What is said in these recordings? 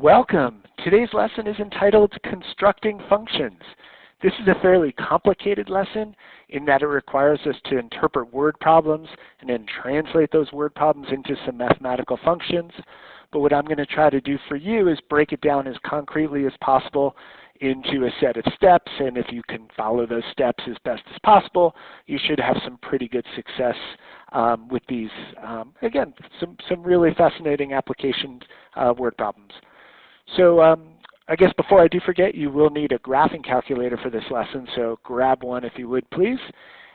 Welcome. Today's lesson is entitled Constructing Functions. This is a fairly complicated lesson in that it requires us to interpret word problems and then translate those word problems into some mathematical functions. But what I'm going to try to do for you is break it down as concretely as possible into a set of steps, and if you can follow those steps as best as possible, you should have some pretty good success with these, again, some really fascinating application word problems. So I guess before I do forget, you will need a graphing calculator for this lesson, so grab one if you would, please.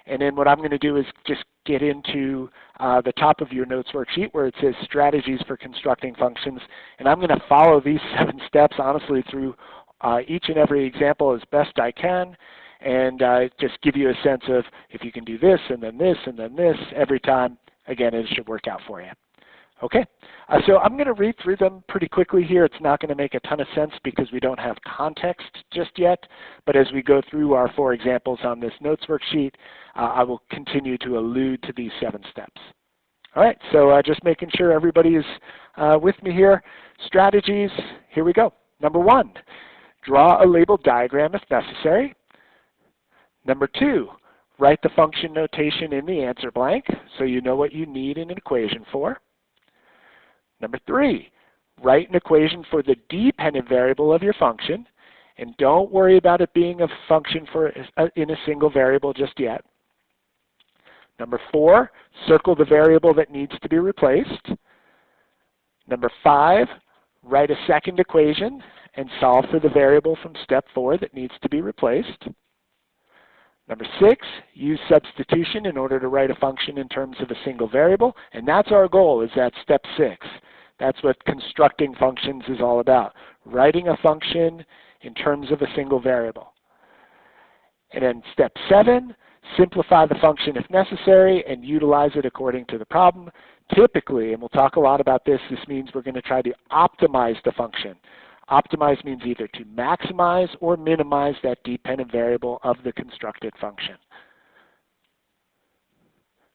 And then what I'm going to do is just get into the top of your notes worksheet where it says Strategies for Constructing Functions, and I'm going to follow these 7 steps, honestly, through each and every example as best I can, and just give you a sense of if you can do this, and then this, and then this every time, again, it should work out for you. Okay, so I'm going to read through them pretty quickly here. It's not going to make a ton of sense because we don't have context just yet, but as we go through our 4 examples on this notes worksheet, I will continue to allude to these 7 steps. All right, so just making sure everybody is with me here. Strategies, here we go. Number 1, draw a labeled diagram if necessary. Number 2, write the function notation in the answer blank so you know what you need an equation for. Number 3, write an equation for the dependent variable of your function, and don't worry about it being a function in a single variable just yet. Number 4, circle the variable that needs to be replaced. Number 5, write a second equation and solve for the variable from step 4 that needs to be replaced. Number 6, use substitution in order to write a function in terms of a single variable, and that's our goal, is that step 6. That's what constructing functions is all about, writing a function in terms of a single variable. And then step 7, simplify the function if necessary and utilize it according to the problem. Typically, and we'll talk a lot about this, this means we're going to try to optimize the function. Optimize means either to maximize or minimize that dependent variable of the constructed function.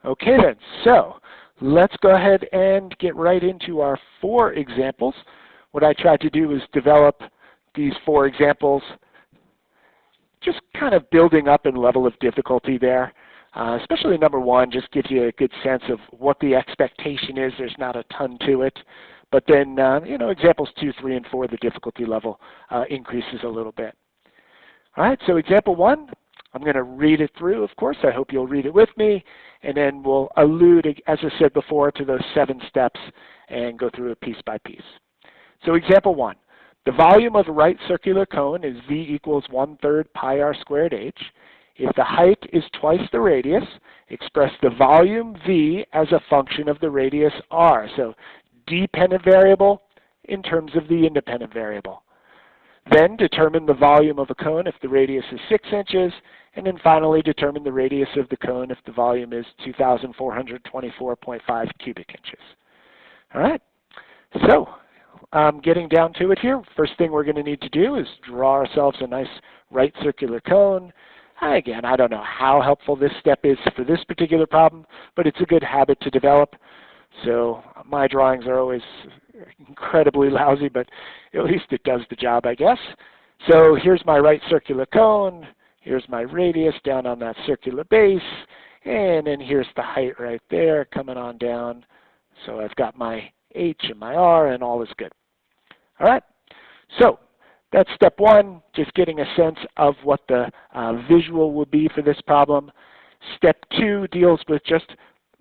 Okay then, so let's go ahead and get right into our 4 examples. What I tried to do is develop these 4 examples, just kind of building up in level of difficulty there. Especially number 1 just gives you a good sense of what the expectation is. There's not a ton to it. But then, examples 2, 3, and 4, the difficulty level increases a little bit. All right, so example 1, I'm going to read it through, of course. I hope you'll read it with me. And then we'll allude, as I said before, to those 7 steps and go through it piece by piece. So example 1, the volume of a right circular cone is V equals 1/3 pi r squared h. If the height is twice the radius, express the volume V as a function of the radius r. So dependent variable in terms of the independent variable. Then determine the volume of a cone if the radius is 6 inches, and then finally determine the radius of the cone if the volume is 2,424.5 cubic inches. All right, so getting down to it here, first thing we're going to need to do is draw ourselves a nice right circular cone. Again, I don't know how helpful this step is for this particular problem, but it's a good habit to develop. So my drawings are always incredibly lousy, but at least it does the job, I guess. So here's my right circular cone. Here's my radius down on that circular base. And then here's the height right there coming on down. So I've got my h and my r, and all is good. All right. So that's step 1, just getting a sense of what the visual will be for this problem. Step 2 deals with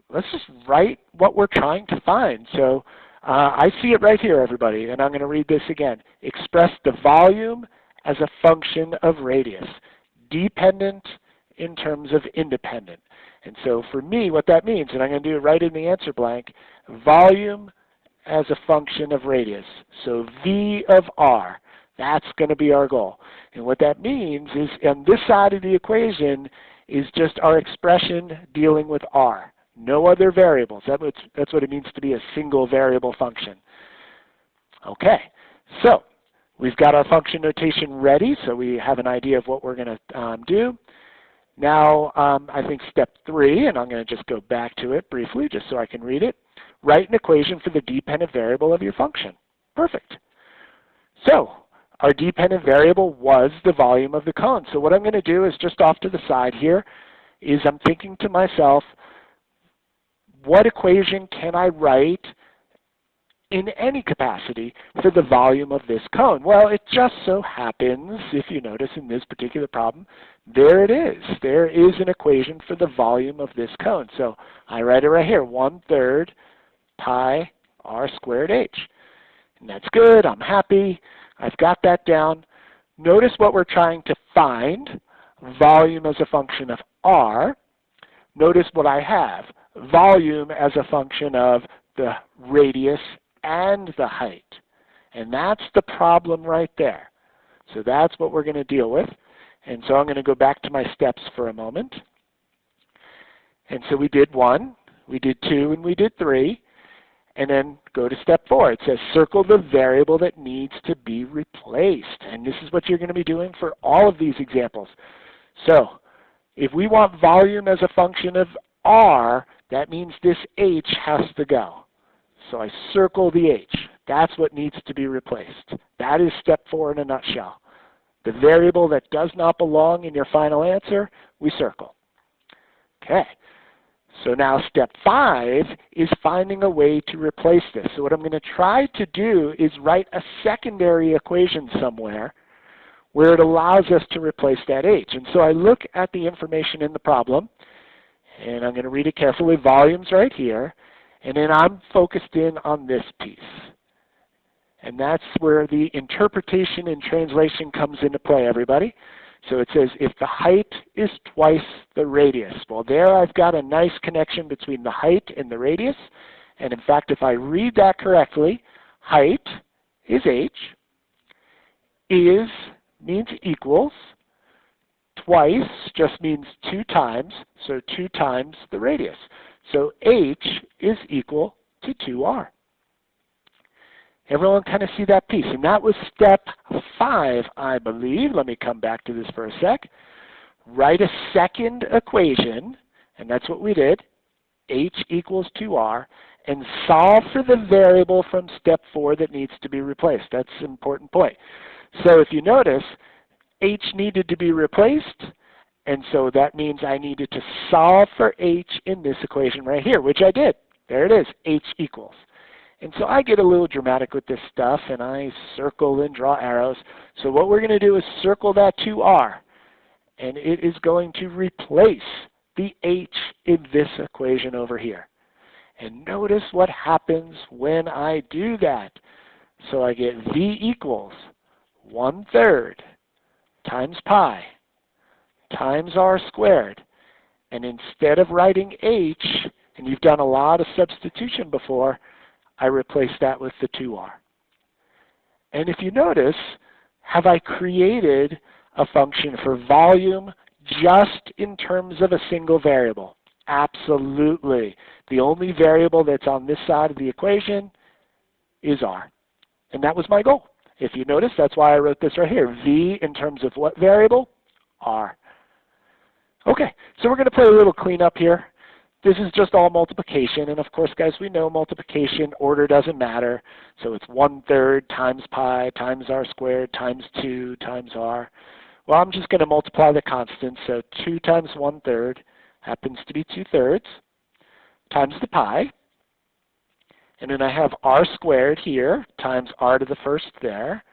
let's just write what we're trying to find. So I see it right here, everybody, and I'm going to read this again. Express the volume as a function of radius, dependent in terms of independent. And so for me, what that means, and I'm going to do it right in the answer blank, volume as a function of radius. So V of r, that's going to be our goal. And what that means is on this side of the equation is just our expression dealing with r. No other variables. That's what it means to be a single variable function. Okay, so we've got our function notation ready, so we have an idea of what we're going to do. Now, I think step 3, and I'm going to just go back to it briefly just so I can read it. Write an equation for the dependent variable of your function. Perfect. So our dependent variable was the volume of the cone. So what I'm going to do is just off to the side here is I'm thinking to myself, what equation can I write in any capacity for the volume of this cone? Well, it just so happens, if you notice in this particular problem, there it is. There is an equation for the volume of this cone. So I write it right here, 1/3 pi r squared h. And that's good. I'm happy. I've got that down. Notice what we're trying to find, volume as a function of r. Notice what I have, volume as a function of the radius and the height. And that's the problem right there. So that's what we're going to deal with. And so I'm going to go back to my steps for a moment. And so we did 1, we did 2, and we did 3. And then go to step 4. It says circle the variable that needs to be replaced. And this is what you're going to be doing for all of these examples. So if we want volume as a function of r, that means this h has to go. So I circle the h. That's what needs to be replaced. That is step 4 in a nutshell. The variable that does not belong in your final answer, we circle. Okay. So now step 5 is finding a way to replace this. So what I'm going to try to do is write a secondary equation somewhere where it allows us to replace that h. And so I look at the information in the problem, and I'm going to read it carefully. Volume's right here, and then I'm focused in on this piece. And that's where the interpretation and translation comes into play, everybody. So it says if the height is twice the radius. Well, there I've got a nice connection between the height and the radius. And in fact, if I read that correctly, height is h, is means equals, twice just means 2 times, so 2 times the radius. So h is equal to 2r. Everyone kind of see that piece? And that was step 5, I believe. Let me come back to this for a sec. Write a second equation, and that's what we did, h equals 2r, and solve for the variable from step 4 that needs to be replaced. That's an important point. So if you notice, h needed to be replaced, and so that means I needed to solve for h in this equation right here, which I did. There it is, h equals. And so I get a little dramatic with this stuff, and I circle and draw arrows. So what we're going to do is circle that 2r, and it is going to replace the h in this equation over here. And notice what happens when I do that. So I get v equals 1/3 times pi times r squared. And instead of writing h, and you've done a lot of substitution before, I replace that with the 2r. And if you notice, have I created a function for volume just in terms of a single variable? Absolutely. The only variable that's on this side of the equation is r. And that was my goal. If you notice, that's why I wrote this right here. V in terms of what variable? R. Okay, so we're going to play a little cleanup here. This is just all multiplication, and of course, guys, we know multiplication, order doesn't matter. So it's 1/3 times pi times r squared times 2 times r. Well, I'm just going to multiply the constants. So 2 times 1/3 happens to be 2/3 times the pi. And then I have r squared here times r to the first there.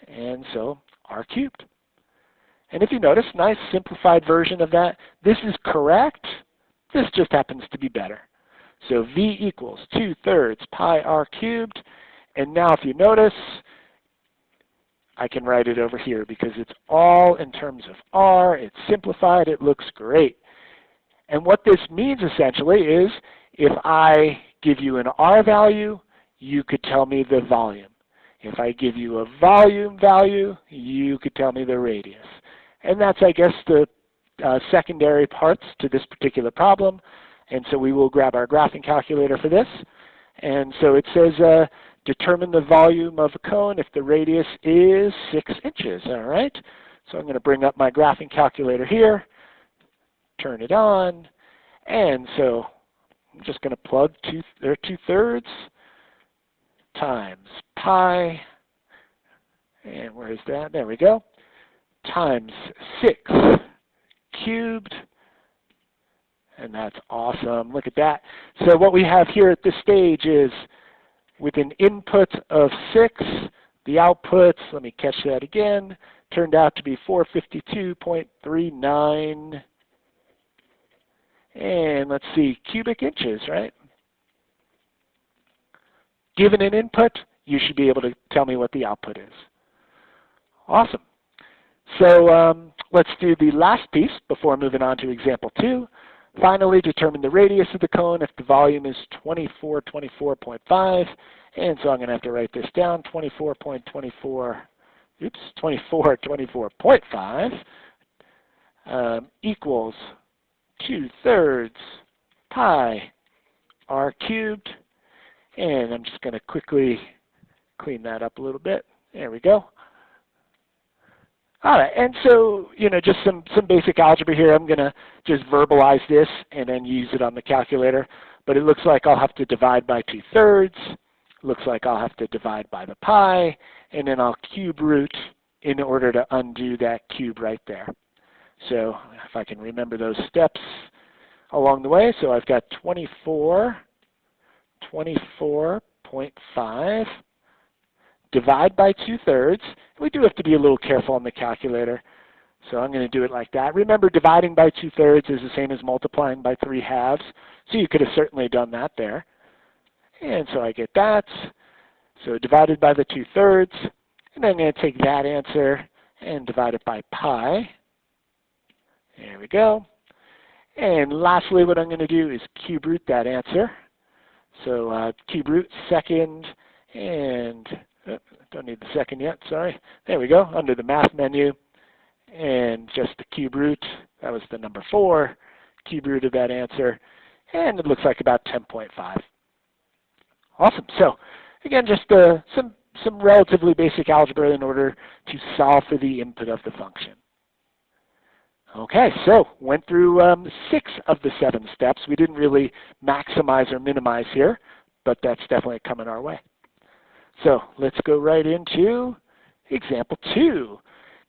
And so r cubed. And if you notice, nice simplified version of that. This is correct. This just happens to be better. So v equals 2/3 pi r cubed. And now if you notice, I can write it over here because it's all in terms of r. It's simplified. It looks great. And what this means essentially is if I give you an r value, you could tell me the volume. If I give you a volume value, you could tell me the radius. And that's, I guess, the secondary parts to this particular problem. And so we will grab our graphing calculator for this. And so it says determine the volume of a cone if the radius is 6 inches. All right. So I'm going to bring up my graphing calculator here, turn it on, and so I'm just going to plug 2/3 times pi And where's that? There we go. Times 6 cubed. And that's awesome. Look at that. So what we have here at this stage is with an input of 6, the outputs, let me catch that again, turned out to be 452.39. And let's see, cubic inches, right? Given an input, you should be able to tell me what the output is. Awesome. So let's do the last piece before moving on to example 2. Finally, determine the radius of the cone if the volume is 2424.5. And so I'm going to have to write this down, 2424.5 equals 2/3 pi r cubed. And I'm just going to quickly clean that up a little bit. There we go. All right, and so, just some basic algebra here. I'm going to just verbalize this and then use it on the calculator. But it looks like I'll have to divide by 2/3. Looks like I'll have to divide by the pi. And then I'll cube root in order to undo that cube right there. So if I can remember those steps along the way. So I've got 24.5. Divide by 2/3. We do have to be a little careful on the calculator. So I'm going to do it like that. Remember, dividing by 2/3 is the same as multiplying by 3/2. So you could have certainly done that there. And so I get that. So divided by the 2/3. And I'm going to take that answer and divide it by pi. There we go. And lastly, what I'm going to do is cube root that answer. So cube root second and don't need the second yet, sorry. There we go, under the math menu. And just the cube root, that was the number 4, cube root of that answer. And it looks like about 10.5. Awesome. So again, just some relatively basic algebra in order to solve for the input of the function. Okay, so went through 6 of the 7 steps. We didn't really maximize or minimize here, but that's definitely coming our way. So let's go right into example 2.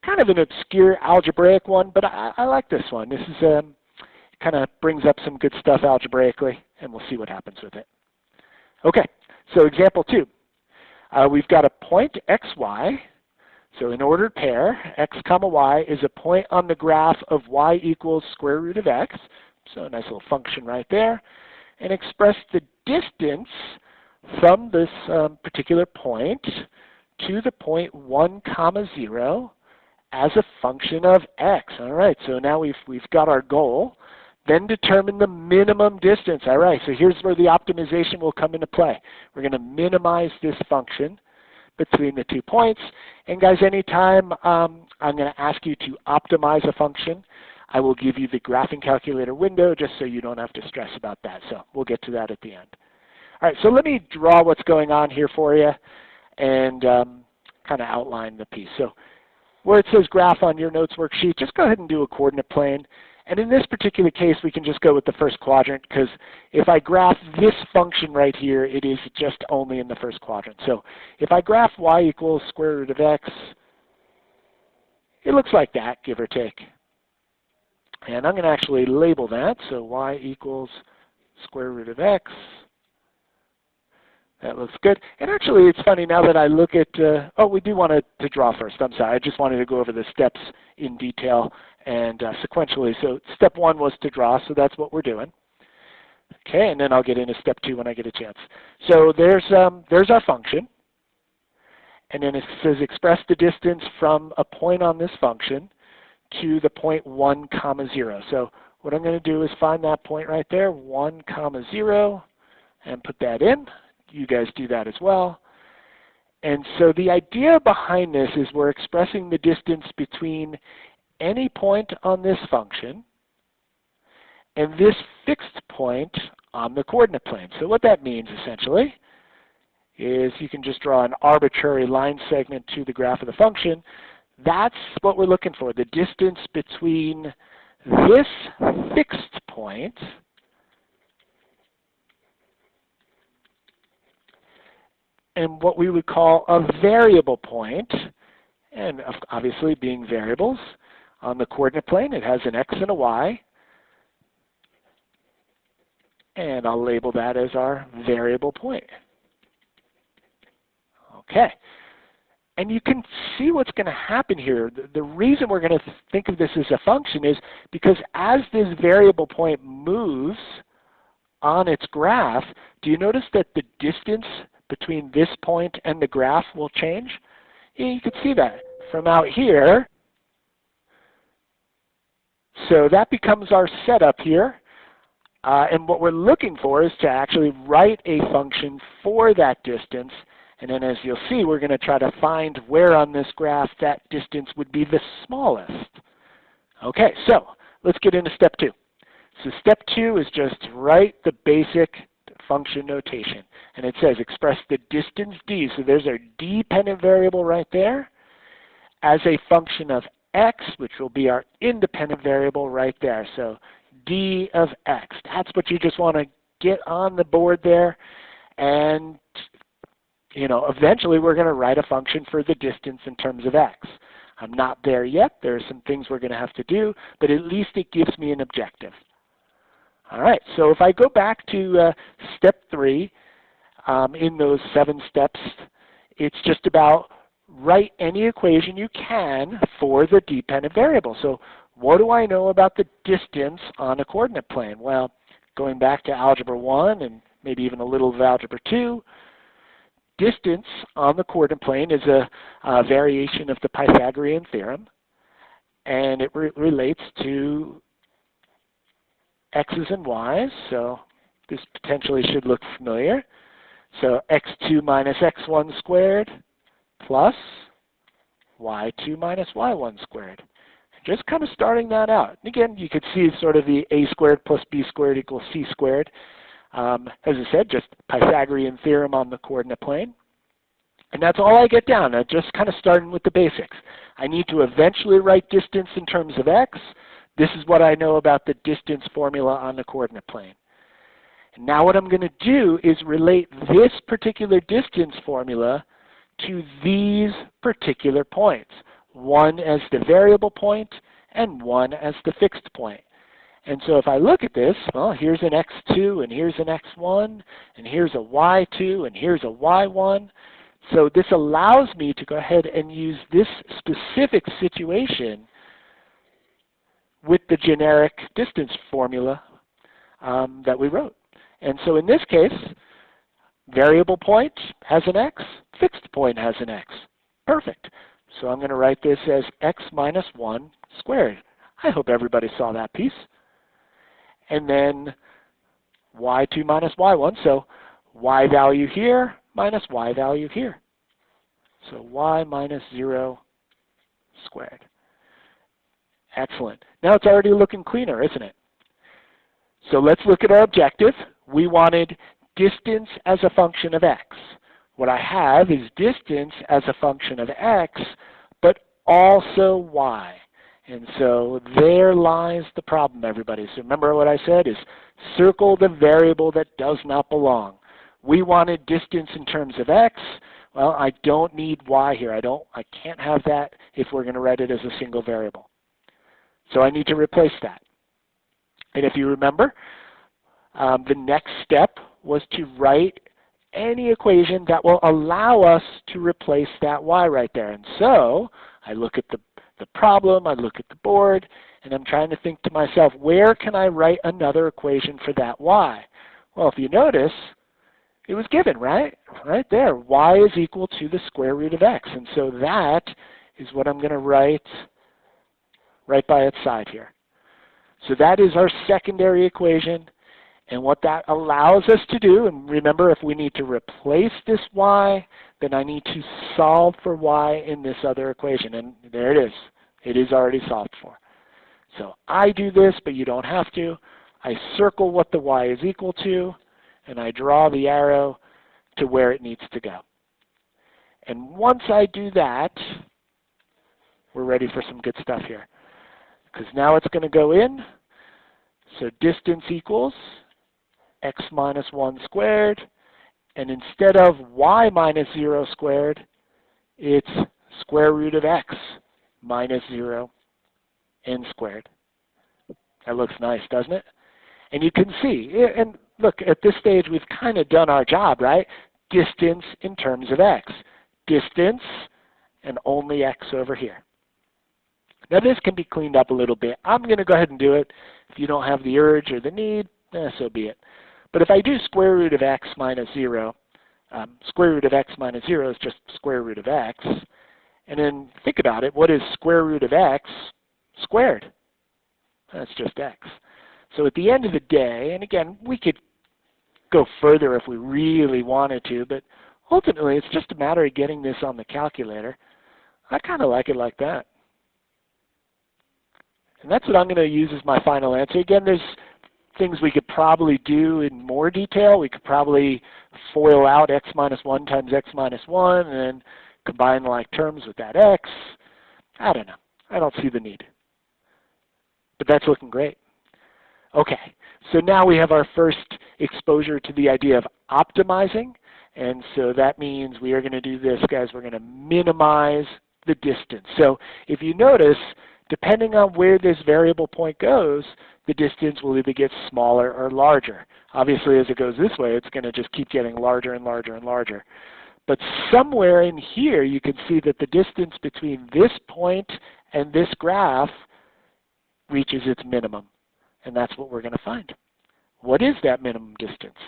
Kind of an obscure algebraic one, but I like this one. This is kind of brings up some good stuff algebraically, and we'll see what happens with it. Okay, so example 2. We've got a point xy. So in ordered pair, x comma y is a point on the graph of y equals square root of x. So a nice little function right there. And express the distance from this particular point to the point 1 comma 0 as a function of x. All right, so now we've got our goal. Then determine the minimum distance. All right, so here's where the optimization will come into play. We're going to minimize this function between the 2 points. And guys, anytime I'm going to ask you to optimize a function, I will give you the graphing calculator window just so you don't have to stress about that. So we'll get to that at the end. All right, so let me draw what's going on here for you and kind of outline the piece. So where it says graph on your notes worksheet, just go ahead and do a coordinate plane. And in this particular case, we can just go with the first quadrant because if I graph this function right here, it is just only in the first quadrant. So if I graph y equals square root of x, it looks like that, give or take. And I'm going to actually label that. So y equals square root of x. That looks good. And actually, it's funny now that I look at, we do want to draw first. I'm sorry. I just wanted to go over the steps in detail and sequentially. So step 1 was to draw, so that's what we're doing. Okay, and then I'll get into step 2 when I get a chance. So there's our function. And then it says express the distance from a point on this function to the point 1 comma 0. So what I'm going to do is find that point right there, 1 comma 0, and put that in. You guys do that as well. And so the idea behind this is we're expressing the distance between any point on this function and this fixed point on the coordinate plane. So what that means essentially is you can just draw an arbitrary line segment to the graph of the function. That's what we're looking for, the distance between this fixed point and what we would call a variable point And obviously, being variables on the coordinate plane, it has an x and a y. And I'll label that as our variable point. Okay. And you can see what's going to happen here. The reason we're going to think of this as a function is because as this variable point moves on its graph, do you notice that the distance between this point and the graph will change? Yeah, you can see that from out here. So that becomes our setup here. And what we're looking for is to actually write a function for that distance. And then as you'll see, we're going to try to find where on this graph that distance would be the smallest. Okay, so let's get into step 2. So step 2 is just write the basic function notation. And it says express the distance d, so there's our dependent variable right there, as a function of x, which will be our independent variable right there. So d of x. That's what you just want to get on the board there. And eventually we're going to write a function for the distance in terms of x. I'm not there yet. There are some things we're going to have to do, but at least it gives me an objective. All right, so if I go back to step 3, in those 7 steps, it's just about write any equation you can for the dependent variable. So what do I know about the distance on a coordinate plane? Well, going back to Algebra 1 and maybe even a little of Algebra 2, distance on the coordinate plane is a variation of the Pythagorean theorem, and it relates to x's and y's, so this potentially should look familiar. So x2 minus x1 squared plus y2 minus y1 squared. Just kind of starting that out. And again, you could see sort of the a squared plus b squared equals c squared. As I said, just Pythagorean theorem on the coordinate plane. And that's all I get down. I'm just kind of starting with the basics. I need to eventually write distance in terms of x. This is what I know about the distance formula on the coordinate plane. And now what I'm going to do is relate this particular distance formula to these particular points. One as the variable point and one as the fixed point. And so if I look at this, well, here's an x2 and here's an x1 and here's a y2 and here's a y1. So this allows me to go ahead and use this specific situation with the generic distance formula that we wrote. And so in this case, variable point has an x, fixed point has an x. Perfect. So I'm going to write this as x minus 1 squared. I hope everybody saw that piece. And then y2 minus y1, so y value here minus y value here. So y minus 0 squared. Excellent. Now it's already looking cleaner, isn't it? So let's look at our objective. We wanted distance as a function of x. What I have is distance as a function of x, but also y. And so there lies the problem, everybody. So remember what I said is circle the variable that does not belong. We wanted distance in terms of x. Well, I don't need y here. I can't have that if we're going to write it as a single variable. So I need to replace that. And if you remember, the next step was to write any equation that will allow us to replace that y right there. And so I look at the problem, I look at the board, and I'm trying to think to myself, where can I write another equation for that y? Well, if you notice, it was given, right? Right there. Y is equal to the square root of x. And so that is what I'm going to write right by its side here. So that is our secondary equation. And what that allows us to do, and remember, if we need to replace this y, then I need to solve for y in this other equation. And there it is. It is already solved for. So I do this, but you don't have to. I circle what the y is equal to, and I draw the arrow to where it needs to go. And once I do that, we're ready for some good stuff here. Because now it's going to go in. So distance equals x minus 1 squared. And instead of y minus 0 squared, it's square root of x minus 0 n squared. That looks nice, doesn't it? And you can see, and look, at this stage we've kind of done our job, right? Distance in terms of x. Distance and only x over here. Now this can be cleaned up a little bit. I'm going to go ahead and do it. If you don't have the urge or the need, so be it. But if I do square root of x minus 0, square root of x minus 0 is just square root of x. And then think about it, what is square root of x squared? That's just x. So at the end of the day, and again, we could go further if we really wanted to, but ultimately it's just a matter of getting this on the calculator. I kind of like it like that. And that's what I'm going to use as my final answer. Again, there's things we could probably do in more detail. We could probably FOIL out x minus 1 times x minus 1 and then combine like terms with that x. I don't know. I don't see the need. But that's looking great. Okay, so now we have our first exposure to the idea of optimizing. And so that means we are going to do this, guys. We're going to minimize the distance. So if you notice, depending on where this variable point goes, the distance will either get smaller or larger. Obviously, as it goes this way, it's going to just keep getting larger and larger and larger. But somewhere in here, you can see that the distance between this point and this graph reaches its minimum. And that's what we're going to find. What is that minimum distance?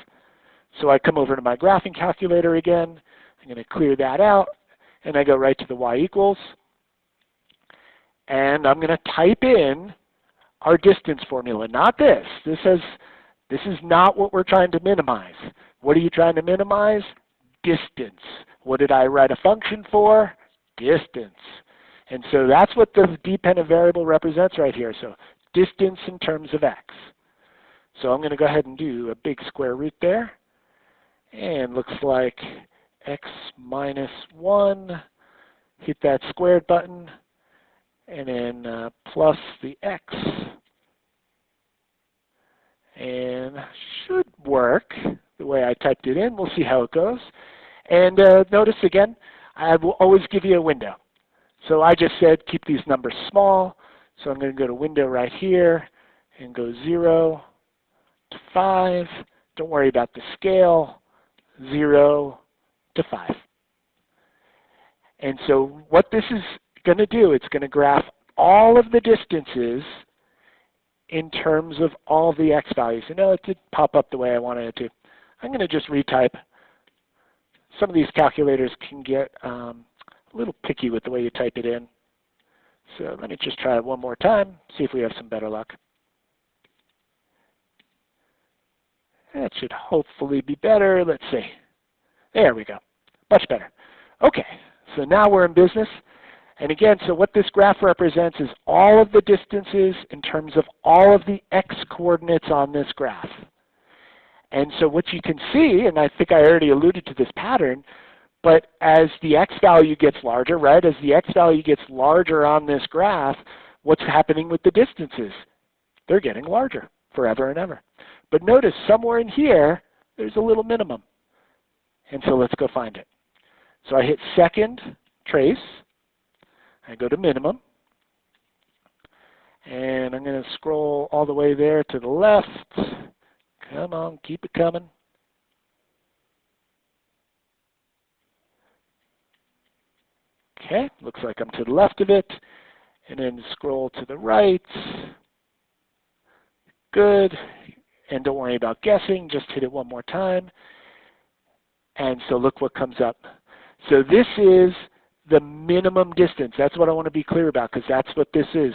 So I come over to my graphing calculator again. I'm going to clear that out. And I go right to the y equals. And I'm going to type in our distance formula. Not this. This is not what we're trying to minimize. What are you trying to minimize? Distance. What did I write a function for? Distance. And so that's what the dependent variable represents right here. So distance in terms of x. So I'm going to go ahead and do a big square root there. And looks like x minus 1. Hit that squared button. And then plus the x. And should work the way I typed it in. We'll see how it goes. And notice again, I will always give you a window. So I just said keep these numbers small. So I'm going to go to window right here and go 0 to 5. Don't worry about the scale. 0 to 5. And so what this is going to do, it's going to graph all of the distances in terms of all the x values. And no, it didn't pop up the way I wanted it to. I'm going to just retype. Some of these calculators can get a little picky with the way you type it in. So let me just try it one more time, see if we have some better luck. That should hopefully be better. Let's see. There we go. Much better. Okay, so now we're in business. And again, so what this graph represents is all of the distances in terms of all of the x coordinates on this graph. And so what you can see, and I think I already alluded to this pattern, but as the x value gets larger, right, as the x value gets larger on this graph, what's happening with the distances? They're getting larger forever and ever. But notice somewhere in here, there's a little minimum. And so let's go find it. So I hit second trace. I go to minimum. And I'm going to scroll all the way there to the left. Come on, keep it coming. Okay, looks like I'm to the left of it. And then scroll to the right. Good. And don't worry about guessing, just hit it one more time. And so look what comes up. So this is the minimum distance. That's what I want to be clear about, because that's what this is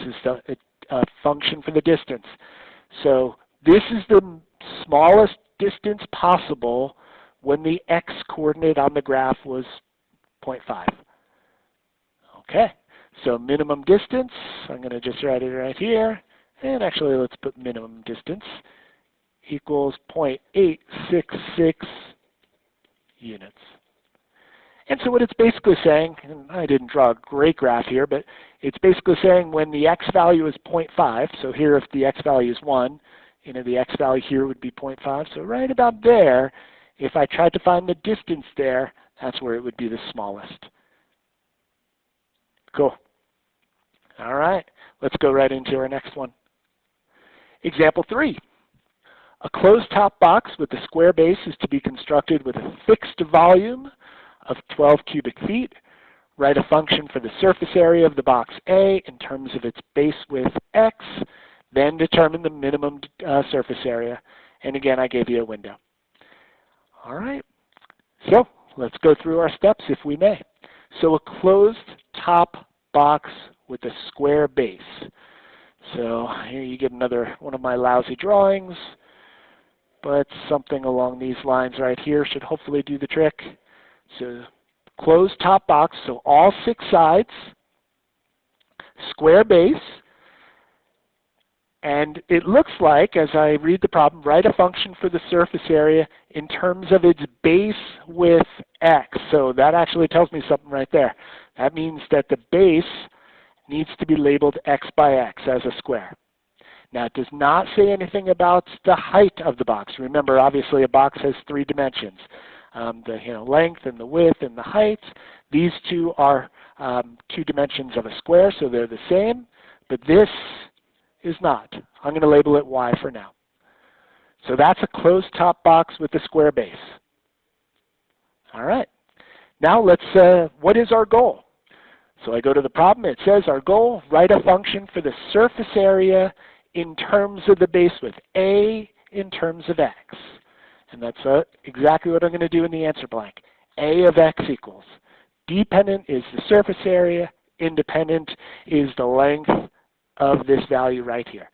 a function for the distance. So this is the smallest distance possible when the x coordinate on the graph was 0.5. Okay, so minimum distance, I'm going to just write it right here. And actually, let's put minimum distance equals 0.866 units. And so what it's basically saying, and I didn't draw a great graph here, but it's basically saying when the x value is 0.5, so here if the x value is 1, the x value here would be 0.5. So right about there, if I tried to find the distance there, that's where it would be the smallest. Cool. All right, let's go right into our next one. Example 3. A closed top box with a square base is to be constructed with a fixed volume of 12 cubic feet. Write a function for the surface area of the box A in terms of its base width x, then determine the minimum surface area. And again, I gave you a window. All right, so let's go through our steps if we may. So a closed top box with a square base. So here you get another one of my lousy drawings, but something along these lines right here should hopefully do the trick. So closed top box, so all 6 sides, square base, and it looks like, as I read the problem, write a function for the surface area in terms of its base width x. So that actually tells me something right there. That means that the base needs to be labeled x by x as a square. Now, it does not say anything about the height of the box. Remember, obviously, a box has 3 dimensions. The length and the width and the height. These 2 are 2 dimensions of a square, so they're the same. But this is not. I'm going to label it y for now. So that's a closed top box with a square base. All right. Now what is our goal? So I go to the problem. It says our goal, write a function for the surface area in terms of the base width, A in terms of x. And that's exactly what I'm going to do in the answer blank. A of x equals. Dependent is the surface area. Independent is the length of this value right here.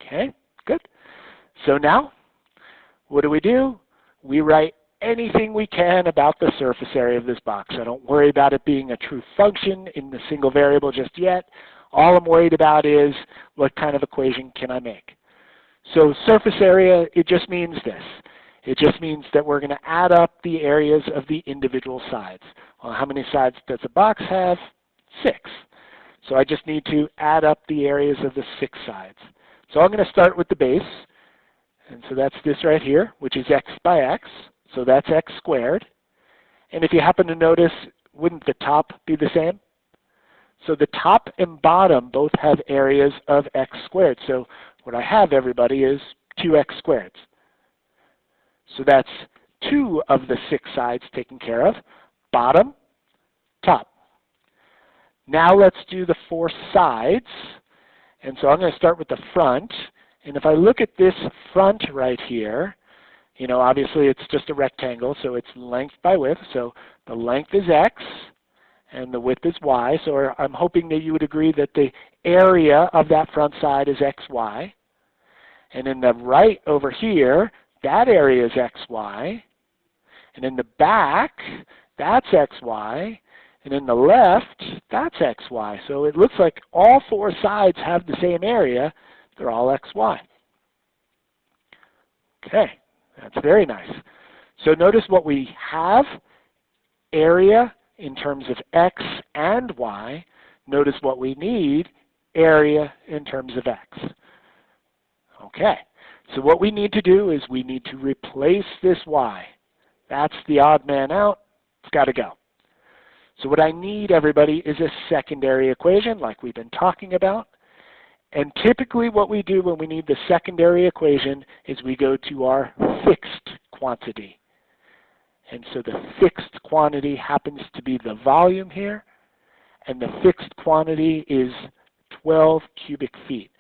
Okay, good. So now, what do? We write anything we can about the surface area of this box. I don't worry about it being a true function in the single variable just yet. All I'm worried about is what kind of equation can I make. So surface area, it just means this. It just means that we're going to add up the areas of the individual sides. Well, how many sides does a box have? 6. So I just need to add up the areas of the 6 sides. So I'm going to start with the base. And so that's this right here, which is x by x. So that's x squared. And if you happen to notice, wouldn't the top be the same? So the top and bottom both have areas of x squared. So what I have, everybody, is 2x squared. So that's 2 of the 6 sides taken care of. Bottom, top. Now let's do the 4 sides. And so I'm going to start with the front. And if I look at this front right here, obviously it's just a rectangle, so it's length by width. So the length is x, and the width is y. So I'm hoping that you would agree that the area of that front side is xy. And in the right over here, that area is xy. And in the back, that's xy. And in the left, that's xy. So it looks like all 4 sides have the same area. They're all xy. Okay, that's very nice. So notice what we have, area in terms of x and y. Notice what we need, area in terms of x. Okay, so what we need to do is we need to replace this y. That's the odd man out. It's got to go. So what I need, everybody, is a secondary equation like we've been talking about. And typically what we do when we need the secondary equation is we go to our fixed quantity. And so the fixed quantity happens to be the volume here. And the fixed quantity is 12 cubic feet.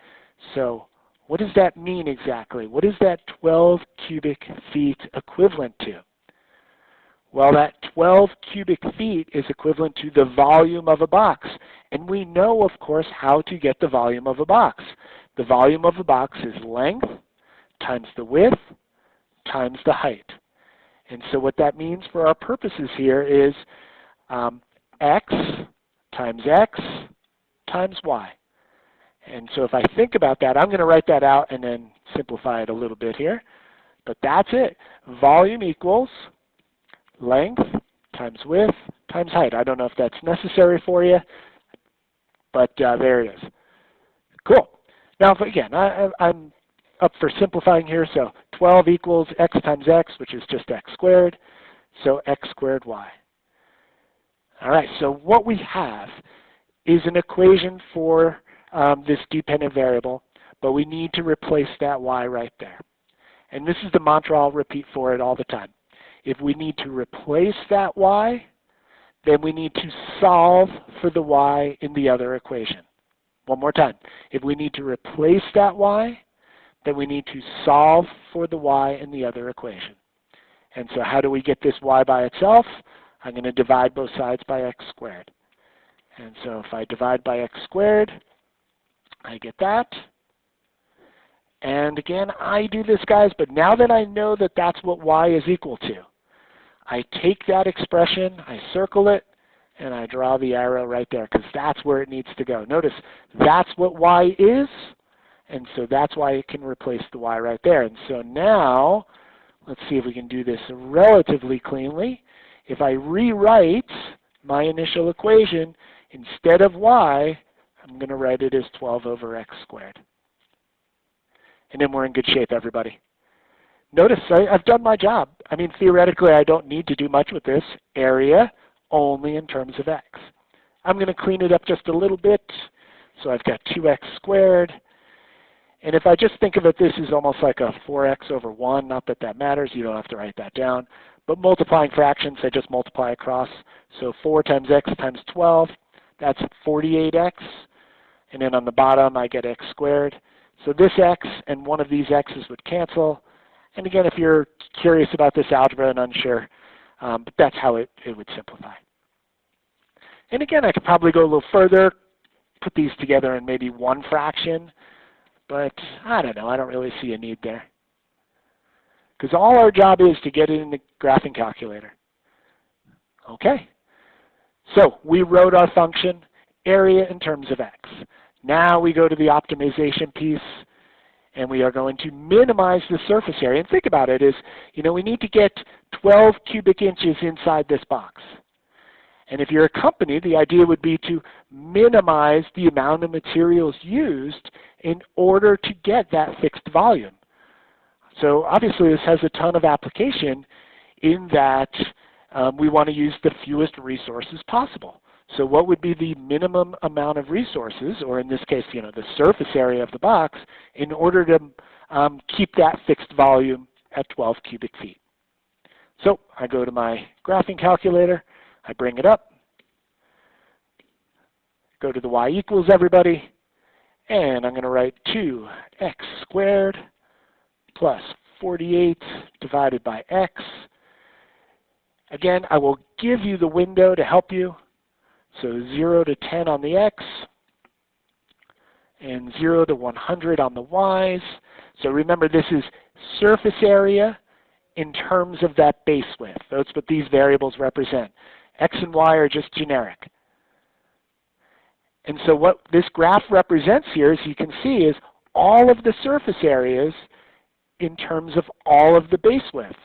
So what does that mean exactly? What is that 12 cubic feet equivalent to? Well, that 12 cubic feet is equivalent to the volume of a box. And we know, of course, how to get the volume of a box. The volume of a box is length times the width times the height. And so what that means for our purposes here is x times y. And so if I think about that, I'm going to write that out and then simplify it a little bit here. But that's it. Volume equals length times width times height. I don't know if that's necessary for you, but there it is. Cool. Now, again, I'm up for simplifying here. So 12 equals x times x, which is just x squared. So x squared y. All right, so what we have is an equation for this dependent variable, but we need to replace that y right there. And this is the mantra I'll repeat for it all the time. If we need to replace that y, then we need to solve for the y in the other equation. One more time. If we need to replace that y, then we need to solve for the y in the other equation. And so how do we get this y by itself? I'm going to divide both sides by x squared. And so if I divide by x squared, I get that. And again, I do this, guys, but now that I know that that's what y is equal to, I take that expression, I circle it, and I draw the arrow right there because that's where it needs to go. Notice that's what y is, and so that's why it can replace the y right there. And so now, let's see if we can do this relatively cleanly. If I rewrite my initial equation, instead of y, I'm going to write it as 12 over x squared. And then we're in good shape, everybody. Notice I've done my job. I mean, theoretically, I don't need to do much with this area, only in terms of x. I'm going to clean it up just a little bit. So I've got 2x squared. And if I just think of it, this is almost like a 4x over 1. Not that that matters. You don't have to write that down. But multiplying fractions, I just multiply across. So 4 times x times 12, that's 48x. And then on the bottom, I get x squared. So this x and one of these x's would cancel. And again, if you're curious about this algebra and unsure, but that's how it would simplify. And again, I could probably go a little further, put these together in maybe one fraction, but I don't know. I don't really see a need there. Because all our job is to get it in the graphing calculator. Okay. So we wrote our function, area in terms of x. Now we go to the optimization piece, and we are going to minimize the surface area. And think about it is, we need to get 12 cubic inches inside this box. And if you're a company, the idea would be to minimize the amount of materials used in order to get that fixed volume. So obviously this has a ton of application in that we want to use the fewest resources possible. So what would be the minimum amount of resources, or in this case, the surface area of the box, in order to keep that fixed volume at 12 cubic feet? So I go to my graphing calculator, I bring it up, go to the y equals everybody, and I'm going to write 2x squared plus 48 divided by x. Again, I will give you the window to help you. So 0 to 10 on the x, and 0 to 100 on the y's. So remember, this is surface area in terms of that base width. That's what these variables represent. X and y are just generic. And so what this graph represents here, as you can see, is all of the surface areas in terms of all of the base widths.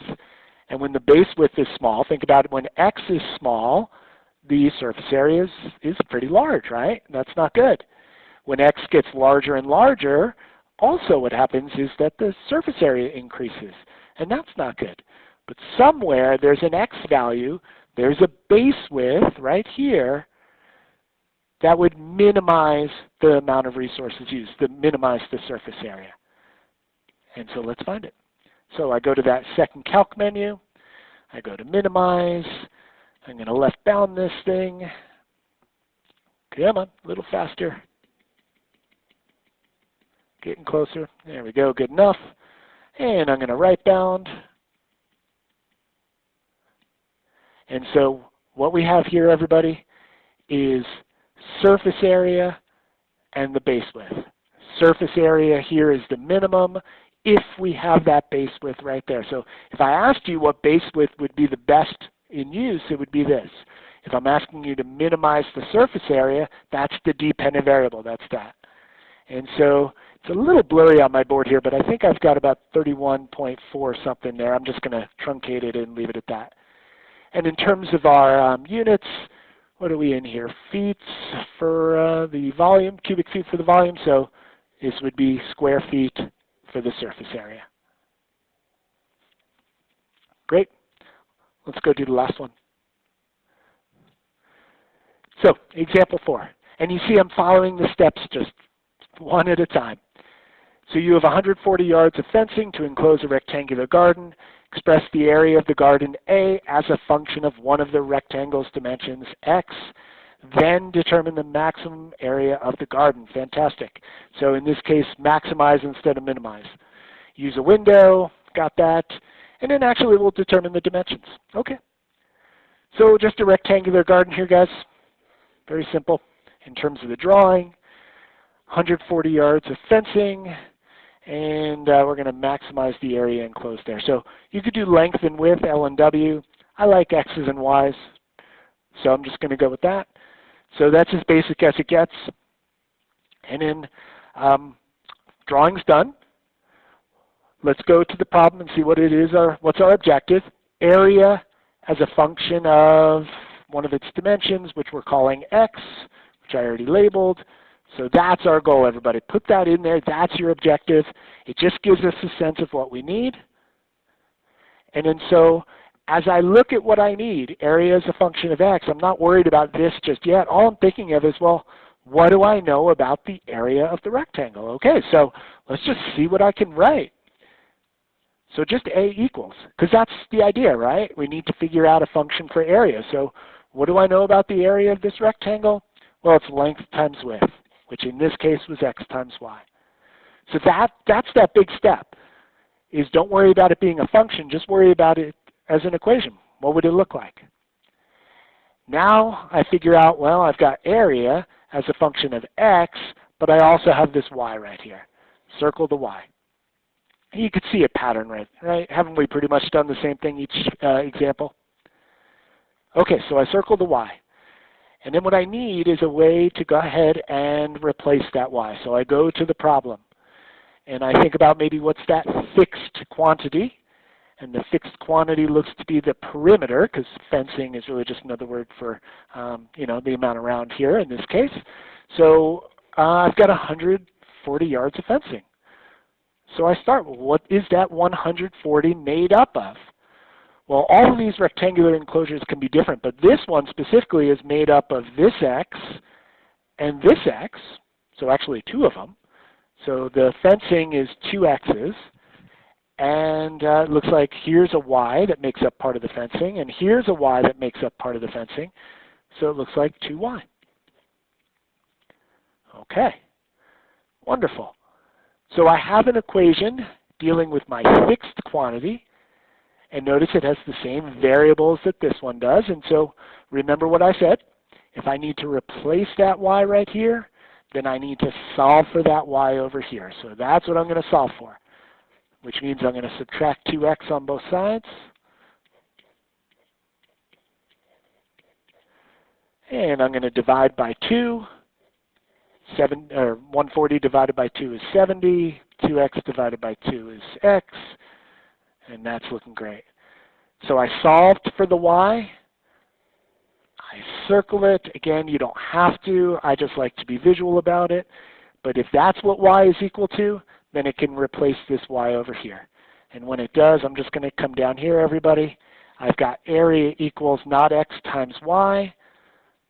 And when the base width is small, think about it, when x is small, the surface area is pretty large, right? That's not good. When x gets larger and larger, also what happens is that the surface area increases, and that's not good. But somewhere there's an x value, there's a base width right here that would minimize the amount of resources used, to minimize the surface area. And so let's find it. So I go to that second calc menu, I go to minimize, I'm going to left bound this thing. Come on, a little faster. Getting closer. There we go, good enough. And I'm going to right bound. And so what we have here, everybody, is surface area and the base width. Surface area here is the minimum if we have that base width right there. So if I asked you what base width would be the best in use, it would be this. If I'm asking you to minimize the surface area, that's the dependent variable, that's that. And so it's a little blurry on my board here, but I think I've got about 31.4 something there. I'm just going to truncate it and leave it at that. And in terms of our units, what are we in here? Feet for the volume, cubic feet for the volume, so this would be square feet for the surface area. Great. Let's go do the last one. So example 4. And you see I'm following the steps just one at a time. So you have 140 yards of fencing to enclose a rectangular garden. Express the area of the garden A as a function of one of the rectangle's dimensions, x. Then determine the maximum area of the garden. Fantastic. So in this case, maximize instead of minimize. Use a window, got that. And then actually we'll determine the dimensions. Okay. So just a rectangular garden here, guys. Very simple in terms of the drawing. 140 yards of fencing. And we're going to maximize the area enclosed there. So you could do length and width, L and W. I like X's and Y's, so I'm just going to go with that. So that's as basic as it gets. And then drawing's done. Let's go to the problem and see what it is. What's our objective? Area as a function of one of its dimensions, which we're calling X, which I already labeled. So that's our goal, everybody. Put that in there. That's your objective. It just gives us a sense of what we need. And then so as I look at what I need, area is a function of X, I'm not worried about this just yet. All I'm thinking of is, well, what do I know about the area of the rectangle? Okay, so let's just see what I can write. So just A equals, because that's the idea, right? We need to figure out a function for area. So what do I know about the area of this rectangle? Well, it's length times width, which in this case was X times Y. So that's that big step, is don't worry about it being a function, just worry about it as an equation. What would it look like? Now I figure out, well, I've got area as a function of X, but I also have this Y right here. Circle the Y. And you could see a pattern, right? Haven't we pretty much done the same thing each example? Okay, so I circle the Y. And then what I need is a way to go ahead and replace that Y. So I go to the problem. And I think about maybe what's that fixed quantity. And the fixed quantity looks to be the perimeter, because fencing is really just another word for the amount around here in this case. So I've got 140 yards of fencing. So I start, what is that 140 made up of? Well, all of these rectangular enclosures can be different, but this one specifically is made up of this X and this X, so actually two of them. So the fencing is two X's, and it looks like here's a Y that makes up part of the fencing, and here's a Y that makes up part of the fencing, so it looks like 2Y. Okay, wonderful. So I have an equation dealing with my fixed quantity, and notice it has the same variables that this one does. And so remember what I said. If I need to replace that Y right here, then I need to solve for that Y over here. So that's what I'm going to solve for, which means I'm going to subtract 2X on both sides. And I'm going to divide by 2. 140 divided by 2 is 70. 2X divided by 2 is X. And that's looking great. So I solved for the Y. I circle it. Again, you don't have to. I just like to be visual about it. But if that's what Y is equal to, then it can replace this Y over here. And when it does, I'm just going to come down here, everybody. I've got area equals not X times Y,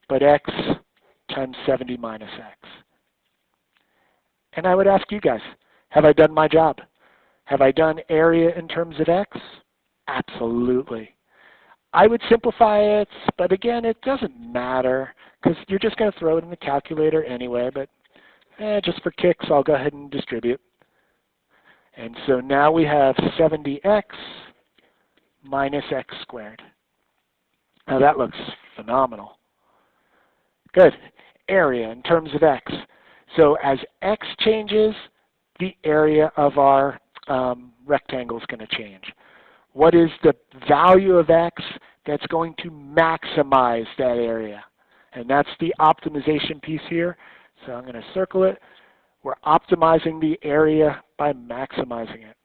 but X times 70 minus X. And I would ask you guys, have I done my job? Have I done area in terms of X? Absolutely. I would simplify it, but again, it doesn't matter because you're just going to throw it in the calculator anyway, but just for kicks, I'll go ahead and distribute. And so now we have 70X minus X squared. Now that looks phenomenal. Good. Area in terms of X. So as X changes, the area of our rectangle is going to change. What is the value of X that's going to maximize that area? And that's the optimization piece here. So I'm going to circle it. We're optimizing the area by maximizing it.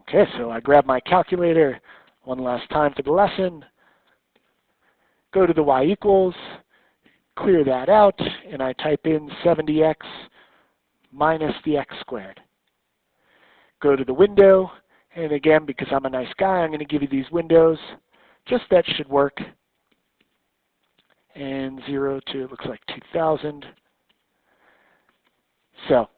Okay, so I grab my calculator one last time for the lesson. Go to the Y equals. Clear that out, and I type in 70X minus the X squared. Go to the window, and again, because I'm a nice guy, I'm going to give you these windows. Just that should work. and 0 to, it looks like 2000. So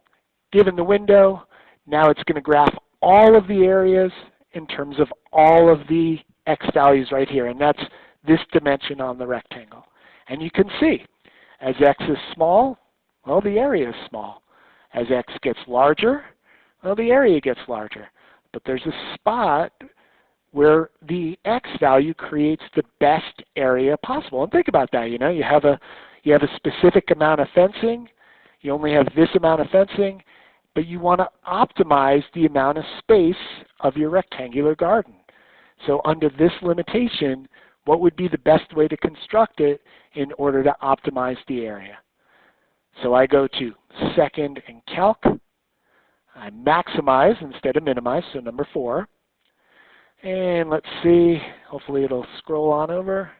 given the window, now it's going to graph all of the areas in terms of all of the x values right here, and that's this dimension on the rectangle. And you can see, as x is small, well, the area is small. As x gets larger, well, the area gets larger. But there's a spot where the x value creates the best area possible. And think about that, you have a specific amount of fencing, you only have this amount of fencing, but you want to optimize the amount of space of your rectangular garden. So under this limitation, what would be the best way to construct it in order to optimize the area? So I go to Second and Calc. I maximize instead of minimize, so number 4. And let's see, hopefully it'll scroll on over.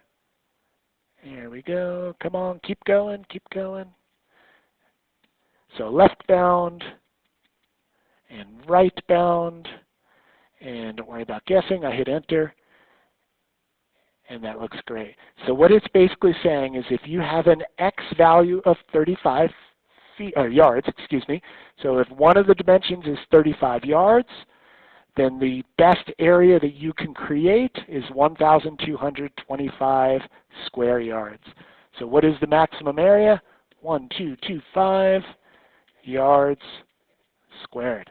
There we go. Come on, keep going, keep going. So left bound and right bound. And don't worry about guessing, I hit enter. And that looks great. So what it's basically saying is if you have an x value of 35 yards, so if one of the dimensions is 35 yards, then the best area that you can create is 1,225 square yards. So what is the maximum area? 1,225 yards squared.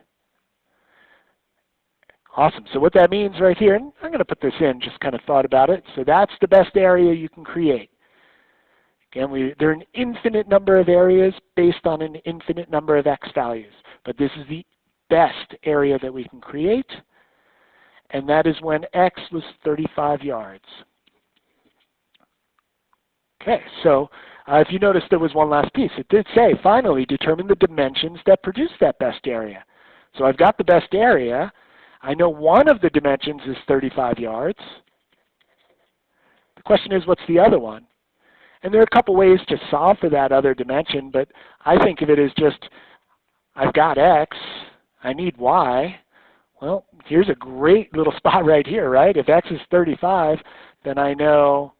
Awesome. So what that means right here, and I'm going to put this in, just kind of thought about it. So that's the best area you can create. Again, there are an infinite number of areas based on an infinite number of x values. But this is the best area that we can create. And that is when x was 35 yards. Okay, so if you notice there was one last piece. It did say, finally, determine the dimensions that produce that best area. So I've got the best area. I know one of the dimensions is 35 yards. The question is, what's the other one? And there are a couple ways to solve for that other dimension, but I think of it as just, I've got x, I need y. Well, here's a great little spot right here, right? If x is 35, then I know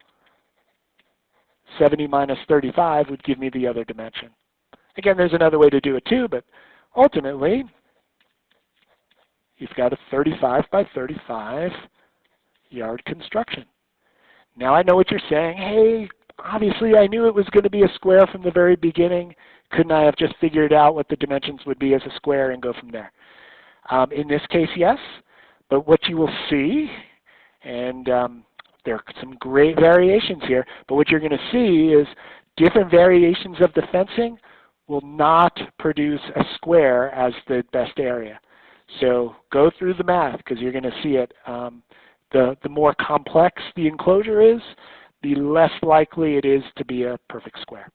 70 minus 35 would give me the other dimension. Again, there's another way to do it too, but ultimately, you've got a 35 by 35 yard construction. Now I know what you're saying. Hey, obviously I knew it was going to be a square from the very beginning. Couldn't I have just figured out what the dimensions would be as a square and go from there? In this case, yes. But what you will see, and there are some great variations here, but what you're going to see is different variations of the fencing will not produce a square as the best area. So go through the math because you're going to see it. The more complex the enclosure is, the less likely it is to be a perfect square.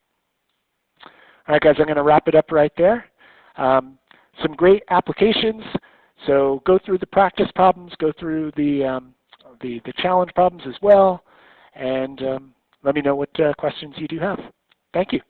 All right, guys, I'm going to wrap it up right there. Some great applications. So go through the practice problems, go through the challenge problems as well, and let me know what questions you do have. Thank you.